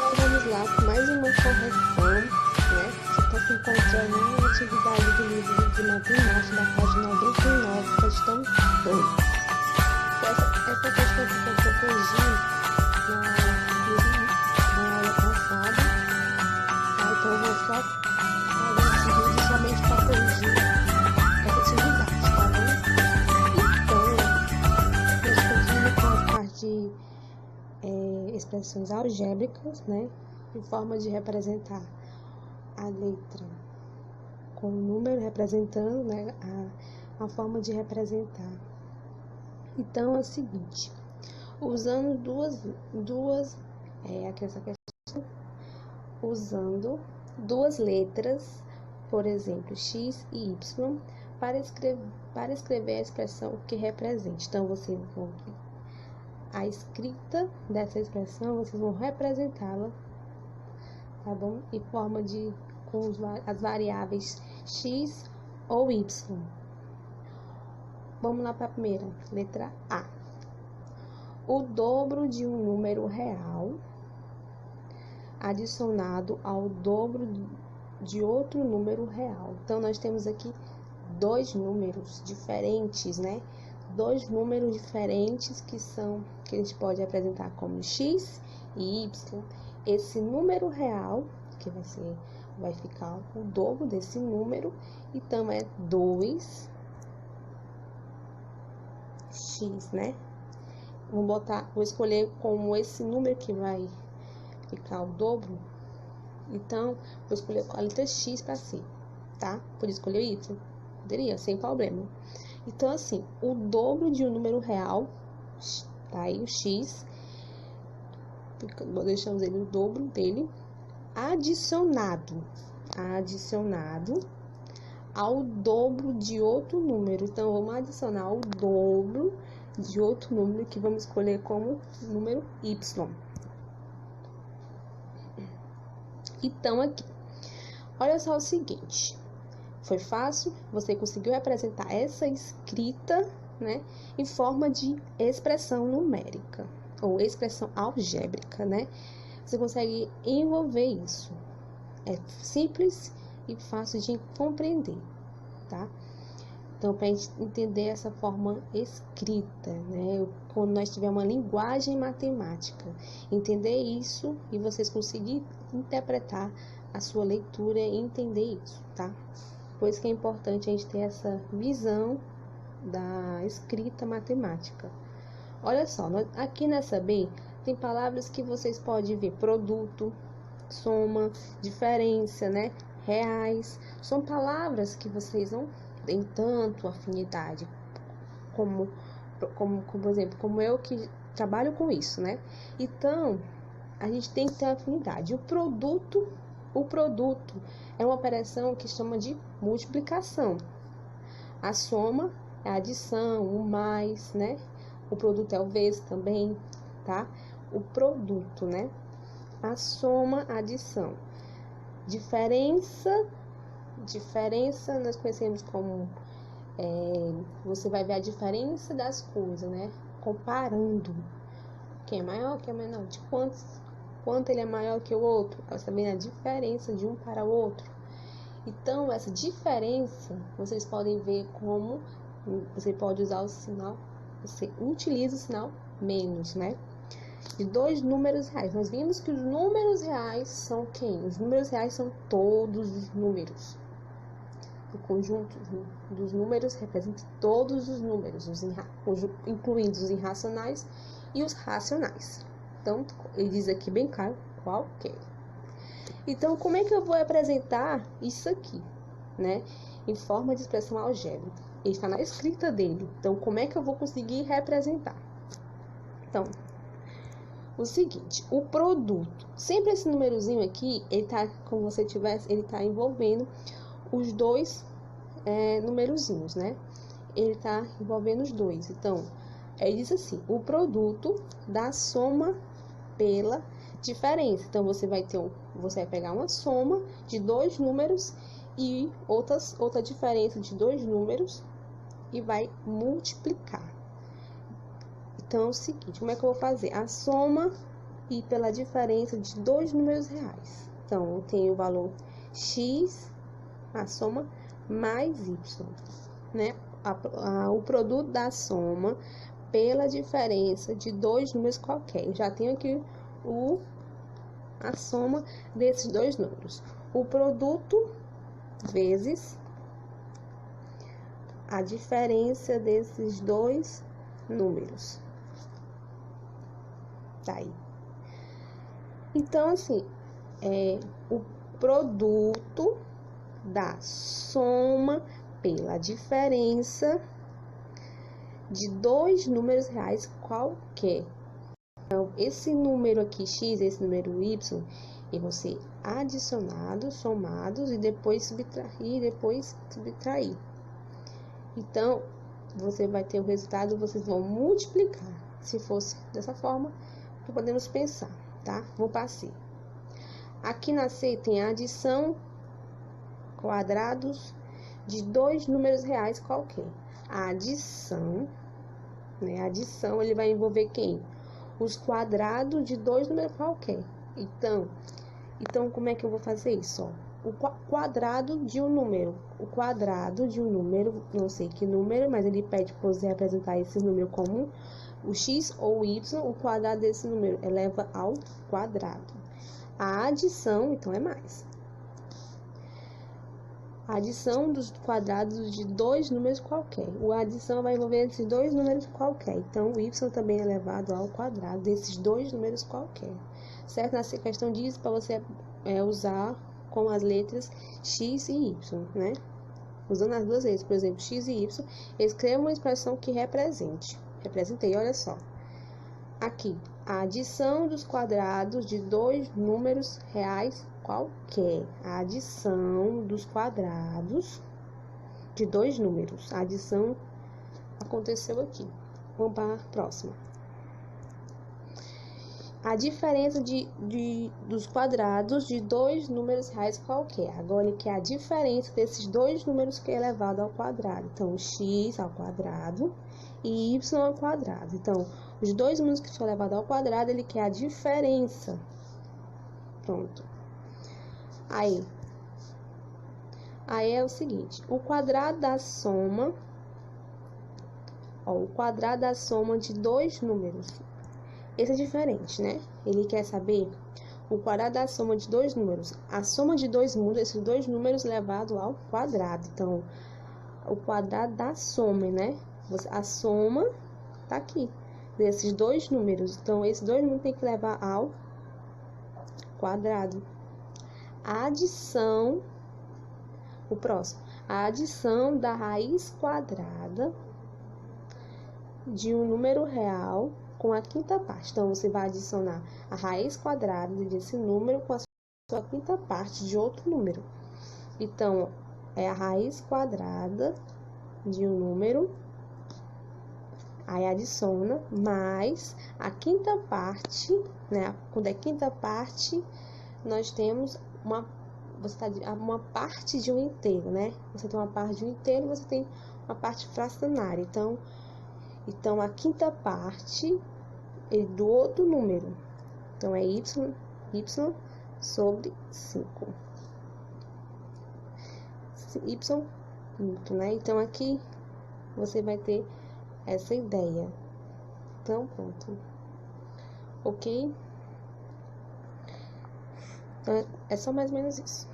Então vamos lá com mais uma correção, né? Você está se encontrando uma atividade do livro de matemática da página 99, questão 2. Essa questão ficou que eu corrigi na aula passada, tá? Então eu vou só fazer esse vídeo somente para corrigir essa atividade, tá bom? Então, nós continuamos com a parte de expressões algébricas, né? Em forma de representar a letra com o número representando, né? A forma de representar. Então é o seguinte, usando usando duas letras, por exemplo, x e y, para escrever a expressão que represente. Então vocês vão a escrita dessa expressão, vocês vão representá-la, tá bom? Em forma com as variáveis x ou y. Vamos lá para a primeira, letra A. O dobro de um número real adicionado ao dobro de outro número real. Então, nós temos aqui dois números diferentes, né? Dois números diferentes que a gente pode apresentar como x e y. Esse número real, que vai ficar o dobro desse número, então é 2x, né? Vou escolher como esse número que vai ficar o dobro. Então, vou escolher a letra x para C, tá? Podia escolher y? Poderia, sem problema. Então, assim, o dobro de um número real, tá aí o x, deixamos ele o dobro dele, adicionado ao dobro de outro número. Então, vamos adicionar o dobro de outro número que vamos escolher como número y. Então, aqui, olha só o seguinte, foi fácil, você conseguiu representar essa escrita, né, em forma de expressão numérica, ou expressão algébrica, né? Você consegue envolver isso. É simples e fácil de compreender, tá? Então, para a gente entender essa forma escrita, né? Quando nós tivermos uma linguagem matemática, entender isso e vocês conseguirem interpretar a sua leitura e entender isso, tá? Por isso que é importante a gente ter essa visão da escrita matemática. Olha só, aqui nessa B, tem palavras que vocês podem ver: produto, soma, diferença, né? Reais. São palavras que vocês não têm tanto afinidade, como por exemplo, como eu que trabalho com isso, né? Então, a gente tem que ter afinidade. O produto é uma operação que chama de multiplicação. A soma é a adição, o mais, né? O produto é o vezes também, tá? O produto, né? A soma, a adição. Diferença nós conhecemos como você vai ver a diferença das coisas, né? Comparando quem é maior, quem é menor, de quanto ele é maior que o outro. Você também a diferença de um para o outro. Então, essa diferença vocês podem ver como você pode usar o sinal, você utiliza o sinal menos, né? De dois números reais. Nós vimos que os números reais são quem? Os números reais são todos os números. O conjunto dos números representa todos os números, incluindo os irracionais e os racionais. Então, ele diz aqui bem claro qualquer. Então, como é que eu vou apresentar isso aqui, né? Em forma de expressão algébrica. Ele está na escrita dele. Então, como é que eu vou conseguir representar? Então, o seguinte, o produto. Sempre esse númerozinho aqui, ele tá, como você tivesse, ele tá envolvendo os dois numerozinhos, né? Ele tá envolvendo os dois. Então, ele diz assim, o produto da soma pela diferença. Então, você vai pegar uma soma de dois números e outra diferença de dois números e vai multiplicar. Então, é o seguinte, como é que eu vou fazer? A soma e pela diferença de dois números reais. Então, eu tenho o valor x, a soma, mais y, né? O produto da soma pela diferença de dois números qualquer. Eu já tenho aqui a soma desses dois números. O produto vezes a diferença desses dois números. Tá aí. Então, assim, o produto da soma pela diferença de dois números reais qualquer. Então, esse número aqui, x, esse número y, e vão ser adicionados, somados e depois subtrair. Então, você vai ter o resultado, vocês vão multiplicar. Se fosse dessa forma, podemos pensar, tá? Vou passar. Aqui na C tem a adição quadrados de dois números reais qualquer. A adição, né? A adição, ele vai envolver quem? Os quadrados de dois números qualquer. Então, como é que eu vou fazer isso? Ó? O quadrado de um número. O quadrado de um número, não sei que número, mas ele pede para você representar esse número como o x ou o y. O quadrado desse número eleva ao quadrado. A adição, então, é mais. A adição dos quadrados de dois números qualquer. A adição vai envolver esses dois números qualquer. Então, o y também é elevado ao quadrado desses dois números qualquer. Certo? Nessa questão diz para você usar com as letras x e y, né? Usando as duas letras, por exemplo, x e y, escreva uma expressão que represente. Representei, olha só. Aqui, a adição dos quadrados de dois números reais qualquer. A adição dos quadrados de dois números. A adição aconteceu aqui. Vamos para a próxima. A diferença dos quadrados de dois números reais qualquer. Agora, ele quer a diferença desses dois números que é elevado ao quadrado. Então, x ao quadrado e y ao quadrado. Então, os dois números que são elevados ao quadrado, ele quer a diferença. Pronto. Aí é o seguinte, o quadrado da soma, o quadrado da soma de dois números. Esse é diferente, né? Ele quer saber o quadrado da soma de dois números. A soma de dois números, esses dois números elevado ao quadrado. Então, o quadrado da soma, né? A soma tá aqui, desses dois números. Então, esses dois números tem que levar ao quadrado. A adição, o próximo, a adição da raiz quadrada de um número real com a quinta parte. Então, você vai adicionar a raiz quadrada desse número com a sua quinta parte de outro número. Então, é a raiz quadrada de um número, aí adiciona, mais a quinta parte, né? Quando é quinta parte, nós temos uma parte de um inteiro, né? Você tem uma parte de um inteiro, você tem uma parte fracionária. Então a quinta parte é do outro número. Então, é y sobre 5. Y, né? Então, aqui você vai ter essa ideia. Então, pronto. Ok? Então, é só mais ou menos isso.